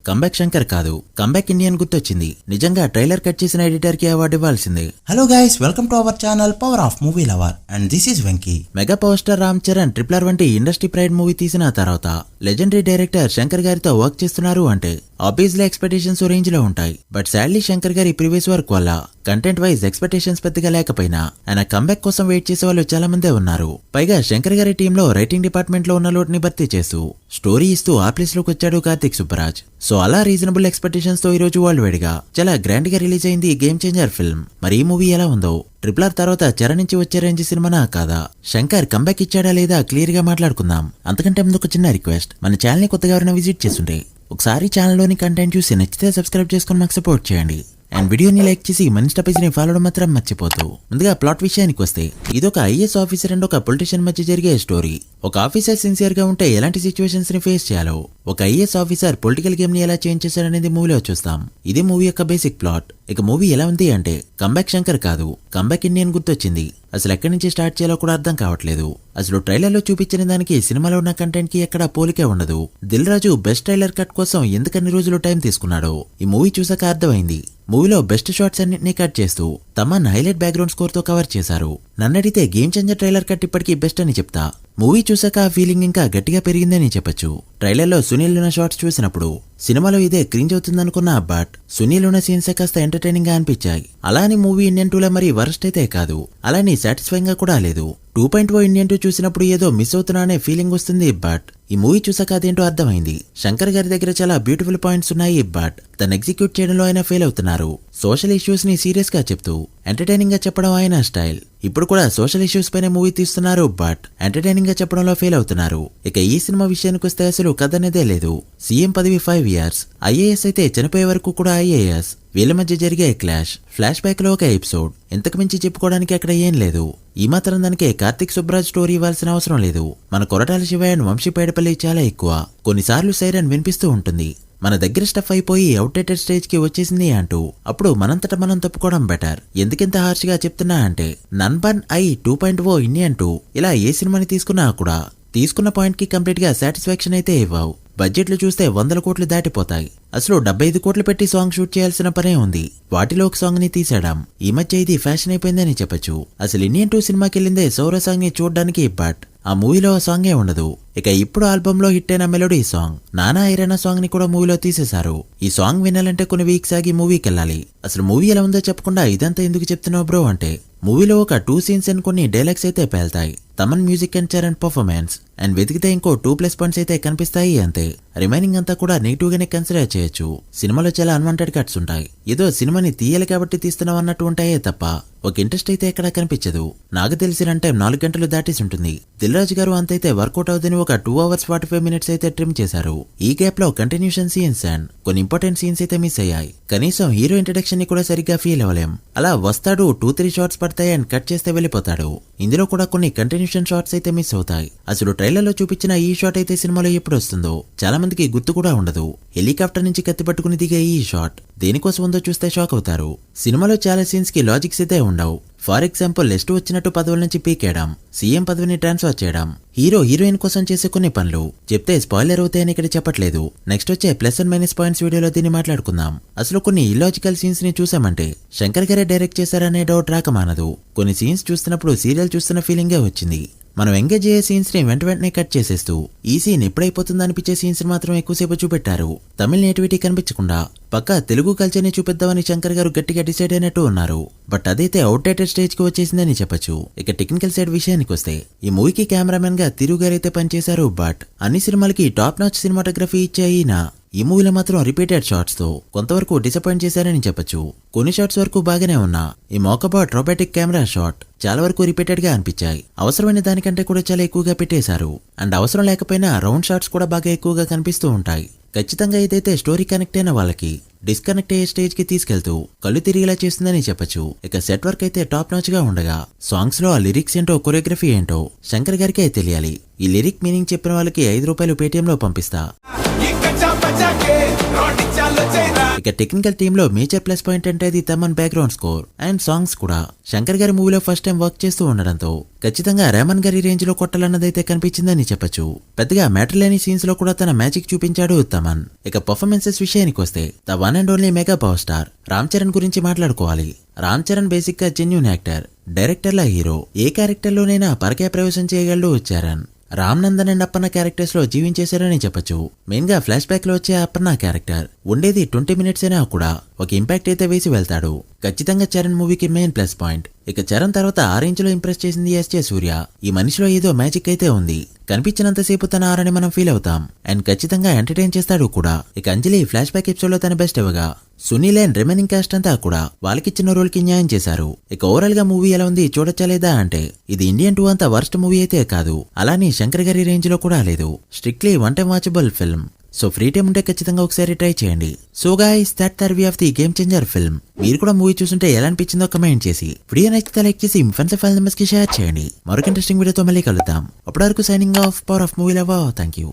Comeback Shankar కాదు, comeback Indian గుర్తొచ్చింది. నిజంగా ట్రైలర్ కట్ చేసిన ఎడిటర్ కి అవార్డు ఇవ్వాల్సిందే. Hello guys, welcome to our channel power of movie lover and this is Venky. Mega power star Ram Charan RRR వంటి industry pride movie తీసిన తర్వాత లెజెండరీ డైరెక్టర్ శంకర్ గారితో వర్క్ చేస్తున్నారు అంటే ఆబ్వియస్లీ ఎక్స్పెక్టేషన్స్ రేంజ్ లో ఉంటాయి. బట్ సాడ్లీ శంకర్ గారి ప్రీవియస్ వర్క్ వల్ల కంటెంట్ వైజ్ ఎక్స్పెక్టేషన్స్ పెద్దగా లేకపోయినా ఆయన కంబ్యాక్ కోసం వెయిట్ చేసే వాళ్ళు చాలా మందే ఉన్నారు. పైగా శంకర్ గారి టీంలో రైటింగ్ డిపార్ట్మెంట్ లో ఉన్న లోటుని భర్తీ చేస్తూ స్టోరీ ఇస్తూ ఆ ప్లేస్ లోకి వచ్చాడు కార్తిక్ సుబ్బరాజ్. సో అలా రీజనబుల్ ఎక్స్పెక్టేషన్స్ తో ఈ రోజు వరల్డ్ వైడ్ గా చాలా గ్రాండ్ గా రిలీజ్ అయింది గేమ్ చేంజర్ ఫిల్మ్. మరి ఈ మూవీ ఎలా ఉందో, RRR తర్వాత చరణ్ నుంచి వచ్చే రేంజ్ సినిమానా కాదా, శంకర్ కంబ్యాక్ ఇచ్చాడా లేదా క్లియర్ గా మాట్లాడుకుందాం. అంతకంటే ముందు ఒక చిన్న రిక్వెస్ట్, మన ఛానల్ ని కొత్తగా ఎవరైనా విజిట్ చేస్తుంటే ఒకసారి ఛానల్లోని కంటెంట్ చూసి నచ్చితే సబ్స్క్రైబ్ చేసుకుని మాకు సపోర్ట్ చేయండి. అండ్ వీడియోని లైక్ చేసి మన ఇన్స్టా పేజ్ ని ఫాలో మాత్రం మర్చిపోతూ. ముందుగా ప్లాట్ విషయానికి వస్తే, ఇదొక IAS ఆఫీసర్ అండ్ ఒక పొలిటీషియన్ మధ్య జరిగే స్టోరీ. ఒక ఆఫీసర్ సిన్సియర్ గా ఉంటే ఎలాంటి సిచ్యువేషన్స్ ని ఫేస్ చేయాలో, ఒక IAS ఆఫీసర్ పొలిటికల్ గేమ్ ని ఎలా చేంజ్ చేశారనేది మూవీలో చూస్తాం. ఇది మూవీ యొక్క బేసిక్ ప్లాట్. ఇక మూవీ ఎలా ఉంది అంటే, కంబ్యాక్ శంకర్ కాదు, కంబ్యాక్ ఇండియన్ గుర్తొచ్చింది. అసలు ఎక్కడి నుంచి స్టార్ట్ చేయాలో కూడా అర్థం కావట్లేదు. అసలు ట్రైలర్ లో చూపించిన దానికి సినిమాలో ఉన్న కంటెంట్ కి ఎక్కడా పోలికే ఉండదు. Dil Raju best trailer cut కోసం ఎందుకన్ని రోజులు టైం తీసుకున్నాడో ఈ మూవీ చూసాక అర్థమైంది. మూవీలో బెస్ట్ షాట్స్ అన్నింటినీ కట్ చేస్తూ తమన్ హైలైట్ బ్యాక్గ్రౌండ్ స్కోర్ తో కవర్ చేశారు. నన్నడితే గేమ్ చేంజర్ ట్రైలర్ కట్ ఇప్పటికీ బెస్ట్ అని చెప్తా. మూవీ చూసాక ఆ ఫీలింగ్ ఇంకా గట్టిగా పెరిగిందని చెప్పొచ్చు. ట్రైలర్ లో సునీల్ ఉన్న షాట్స్ చూసినప్పుడు సినిమాలో ఇదే క్రింజ్ అవుతుందనుకున్నా, బట్ సునీల్ ఉన్న సీన్స్ కాస్త ఎంటర్టైనింగ్ గా అనిపించాయి. అలా అని మూవీ ఇండియన్ 2లో మరి వరస్ట్ అయితే కాదు, అలాని సాటిస్ఫైయింగ్ గా కూడా లేదు. 2.0 ఇండియన్ 2 చూసినప్పుడు ఏదో మిస్ అవుతున్నా అనే ఫీలింగ్ వస్తుంది. బట్ ఈ మూవీ చూసాక అదేంటో అర్థమైంది. శంకర్ గారి దగ్గర చాలా బ్యూటిఫుల్ పాయింట్స్ ఉన్నాయి, బట్ తను ఎగ్జిక్యూట్ చేయడంలో ఆయన ఫెయిల్ అవుతున్నారు. సోషల్ ఇష్యూస్ ని సీరియస్ గా చెప్తూ ఎంటర్టైనింగ్ గా చెప్పడం ఆయన స్టైల్. ఇప్పుడు కూడా సోషల్ ఇష్యూస్ పైన మూవీ తీస్తున్నారు, బట్ ఎంటర్టైనింగ్ గా చెప్పడంలో ఫెయిల్ అవుతున్నారు. ఇక ఈ సినిమా విషయానికి వస్తే అసలు కథ అనేదే లేదు. సీఎం పదవి 5 years, IAS అయితే చనిపోయే వరకు కూడా IAS. వీళ్ళ మధ్య జరిగే క్లాష్, ఫ్లాష్ బ్యాక్ లో ఒక ఎపిసోడ్. ఇంతకు మించి చెప్పుకోవడానికి అక్కడ ఏం లేదు. ఈ మాత్రం దానికే కార్తిక్ సుబ్బరాజ్ స్టోరీ ఇవ్వాల్సిన అవసరం లేదు. మన కొరటాల శివ అండ్ వంశీ పైడపల్లి చాలా ఎక్కువ. కొన్నిసార్లు సైరన్ వినిపిస్తూ ఉంటుంది. మన దగ్గర స్టఫ్ అయిపోయి అవుట్డేటెడ్ స్టేజ్ కి వచ్చేసింది అంటూ అప్పుడు మనంతట మనం తప్పుకోవడం బెటర్. ఎందుకింత హార్ష్ గా చెప్తున్నా అంటే, నన్బన్ 2.0 ఇండియన్ 2 ఇలా ఏ సినిమాని తీసుకున్నా కూడా తీసుకున్న పాయింట్ కి కంప్లీట్ గా సాటిస్ఫాక్షన్ అయితే ఇవ్వవు. బడ్జెట్లు చూస్తే 100 కోట్లు దాటిపోతాయి. అసలు 75 కోట్లు పెట్టి సాంగ్ షూట్ చేయాల్సిన పనే ఉంది. వాటిలో ఒక సాంగ్ ని తీసేయడం ఈ మధ్య ఇది ఫ్యాషన్ అయిపోయిందని చెప్పొచ్చు. అసలు ఇండియన్ 2 సినిమాకి వెళ్ళిందే సౌర సాంగ్ ని చూడడానికి, బట్ ఆ మూవీలో ఆ సాంగే ఉండదు. ఇక ఇప్పుడు ఆల్బమ్ లో హిట్ అయిన మెలోడీ సాంగ్ నానా ఐరనా సాంగ్ ని కూడా మూవీలో తీసేశారు. ఈ సాంగ్ వినాలంటే కొన్ని వీక్స్ ఆగి మూవీకి వెళ్ళాలి. అసలు మూవీ ఎలా ఉందో చెప్పకుండా ఇదంతా ఎందుకు చెప్తున్నావు బ్రో అంటే, మూవీలో ఒక 2 scenes అండ్ కొన్ని డైలాగ్స్ అయితే పేల్తాయి. Thaman music and Charan performance and వెతికితే ఇంకో 2+ పాయింట్స్ అయితే కనిపిస్తాయి అంతే. రిమైనింగ్ అంతా కూడా నెగిటివ్ గానే కన్సిడర్ చేయొచ్చు. సినిమాలో చాలా అన్వాంటెడ్ కట్స్ ఉంటాయి. ఏదో సినిమాని తీయాలి కాబట్టి తీస్తున్నాం అన్నట్టు ఉంటాయే తప్ప ఒక ఇంట్రెస్ట్ అయితే ఎక్కడా కనిపించదు. నాకు తెలిసి రన్ టైం 4 గంటలు దాటేసి ఉంటుంది. దిల్ రాజు గారు అంతైతే వర్కౌట్ అవుదని ఒక 2 hours 45 minutes అయితే ట్రిమ్ చేశారు. ఈ గ్యాప్ లో కంటిన్యూషన్ సీన్స్ అండ్ కొన్ని ఇంపార్టెంట్ సీన్స్ అయితే మిస్ అయ్యాయి. కనీసం హీరో ఇంట్రడక్షన్ ని కూడా సరిగ్గా ఫీల్ అవ్వలేం. అలా వస్తాడు, 2-3 షాట్స్ పడతాయి అండ్ కట్ చేస్తే వెళ్ళిపోతాడు. ఇందులో కూడా కొన్ని కంటిన్యూషన్ షాట్స్ అయితే మిస్ అవుతాయి. అసలు ట్రైలర్ లో చూపించిన ఈ షాట్ అయితే సినిమాలో ఎప్పుడు వస్తుందో చాలా మందికి గుర్తు కూడా ఉండదు. హెలికాప్టర్ నుంచి కత్తి పట్టుకుని దిగే ఈ షాట్ దేనికోసం ఉందో చూస్తే షాక్ అవుతారు. సినిమాలో చాలా సీన్స్ కి లాజిక్స్ అయితే ఉండవు. ఫర్ ఎగ్జాంపుల్, లిస్ట్ వచ్చినట్టు పదవుల నుంచి పీకేయడం, సీఎం పదవిని ట్రాన్స్ఫర్ చేయడం, హీరోయిన్ కోసం చేసే కొన్ని పనులు చెప్తే స్పాయిలర్ అవుతాయని ఇక్కడ చెప్పట్లేదు. నెక్స్ట్ వచ్చే ప్లస్ అండ్ మైనస్ పాయింట్స్ వీడియోలో దీన్ని మాట్లాడుకుందాం. అసలు కొన్ని ఇల్లాజికల్ సీన్స్ ని చూసామంటే శంకర్ గారే డైరెక్ట్ చేశారనే డౌట్ రాకమానదు. కొన్ని సీన్స్ చూస్తున్నప్పుడు సీరియల్ చూస్తున్న ఫీలింగే వచ్చింది. మనం ఎంగేజ్ అయ్యే సీన్స్ ని వెంటనే కట్ చేసేస్తూ ఈ సీన్ ఎప్పుడైపోతుంది అనిపించే సీన్స్ మాత్రం ఎక్కువసేపు చూపెట్టారు. తమిళ నేటివిటీ కనిపించకుండా పక్కా తెలుగు కల్చర్ ని చూపిద్దామని శంకర్ గారు గట్టిగా డిసైడ్ అయినట్టు ఉన్నారు. బట్ అదైతే అవుట్డేటెడ్ స్టేజ్ కి వచ్చేసిందని చెప్పొచ్చు. ఇక టెక్నికల్ సైడ్ విషయానికి వస్తే, ఈ మూవీకి కెమెరామెన్ గా తిరు గారైతే పనిచేశారు. బట్ అన్ని సినిమాలకి టాప్ నాచ్ సినిమాటోగ్రఫీ ఇచ్చే ఈయన ఈ మూవీలో మాత్రం రిపీటెడ్ షాట్స్ తో కొంతవరకు డిసప్పాయింట్ చేశారని చెప్పొచ్చు. కొన్ని షాట్స్ వరకు బాగానే ఉన్నా ఈ మోకబాట్ రోబోటిక్ కెమెరా షాట్ చాలా వరకు రిపీటెడ్ గా అనిపించాయి. అవసరమైన దానికంటే కూడా చాలా ఎక్కువగా పెట్టేశారు. అండ్ అవసరం లేకపోయినా రౌండ్ షాట్స్ కూడా బాగా ఎక్కువగా కనిపిస్తూ ఉంటాయి. ఖచ్చితంగా ఇదైతే స్టోరీ కనెక్ట్ అయిన వాళ్ళకి డిస్కనెక్ట్ అయ్యే స్టేజ్ కి తీసుకెళ్తూ కళ్ళు తిరిగేలా చేస్తుందని చెప్పొచ్చు. ఇక సెట్ వర్క్ అయితే టాప్ నాచ్ గా ఉండగా సాంగ్స్ లో ఆ లిరిక్స్ ఏంటో, కొరియోగ్రఫీ ఏంటో శంకర్ గారికే తెలియాలి. ఈ లిరిక్ మీనింగ్ చెప్పిన వాళ్ళకి ₹5 పేటిఎం లో పంపిస్తా. ఇక ఇక టెక్నికల్ టీమ్ లో మేజర్ ప్లస్ పాయింట్ అంటే అది Thaman background score and songs కూడా. శంకర్ గారి మూవీలో ఫస్ట్ టైం వర్క్ చేస్తూ ఉండడంతో ఖచ్చితంగా రెహమాన్ గారి రేంజ్ లో కొట్టాలన్నదైతే కనిపించిందని చెప్పొచ్చు. పెద్దగా మ్యాటర్ లేని సీన్స్ లో కూడా తన మ్యాజిక్ చూపించాడు తమన్. ఇక పర్ఫార్మెన్సెస్ విషయానికి వస్తే the one and only mega power star Ram Charan గురించి మాట్లాడుకోవాలి. రామ్ చరణ్ బేసిక్ గా జెన్యూన్ యాక్టర్, డైరెక్టర్ల హీరో. ఏ క్యారెక్టర్ లోనైనా పరకాయ ప్రవేశం చేయగలడు చరణ్. రామ్ నందన్ అండ్ అప్పన్న క్యారెక్టర్స్ లో జీవించేశారని చెప్పొచ్చు. మెయిన్ గా ఫ్లాష్ బ్యాక్ లో వచ్చే అప్పన్న క్యారెక్టర్ ఉండేది 20 minutes అయినా కూడా ఒక ఇంపాక్ట్ అయితే వేసి వెళ్తాడు. ఖచ్చితంగా చరణ్ మూవీకి మెయిన్ ప్లస్ పాయింట్. ఇక చరణ్ తర్వాత ఆ రేంజ్ లో ఇంప్రెస్ చేసింది ఎస్జే సూర్య. ఈ మనిషిలో ఏదో మ్యాజిక్ అయితే ఉంది. కనిపించినంతసేపు తన ఆరని మనం ఫీల్ అవుతాం అండ్ ఖచ్చితంగా ఎంటర్టైన్ చేస్తాడు కూడా. ఇక అంజలి ఫ్లాష్ బ్యాక్ ఎపిసోడ్ లో తన బెస్ట్ ఇవ్వగా సునీల్ అండ్ రిమైనింగ్ కాస్ట్ అంతా కూడా వాళ్ళకిచ్చిన రోల్ కి న్యాయం చేశారు. ఇక ఓవరాల్ గా మూవీ ఎలా ఉంది చూడొచ్చా లేదా అంటే ఇది ఇండియన్ 2 అంత వర్స్ట్ మూవీ అయితే కాదు, అలానే శంకర్ గారి రేంజ్ లో కూడా లేదు. Strictly one time watchable film. So free time ఉంటే ఖచ్చితంగా ఒకసారి ట్రై చేయండి. So guys that the review of the game changer film. మీరు కూడా మూవీ చూస్తుంటే ఎలా అనిపించిందో కమెంట్ చేసి, వీడియో నచ్చితే లైక్ చేసి మీ ఫ్రెండ్స్ ఫ్యామిలీ మెంబర్స్ కి షేర్ చేయండి. మరొక ఇంట్రెస్టింగ్ వీడియోతో మళ్ళీ కలుద్దాం. అప్పటి వరకు signing off, power of movie lover. Thank you.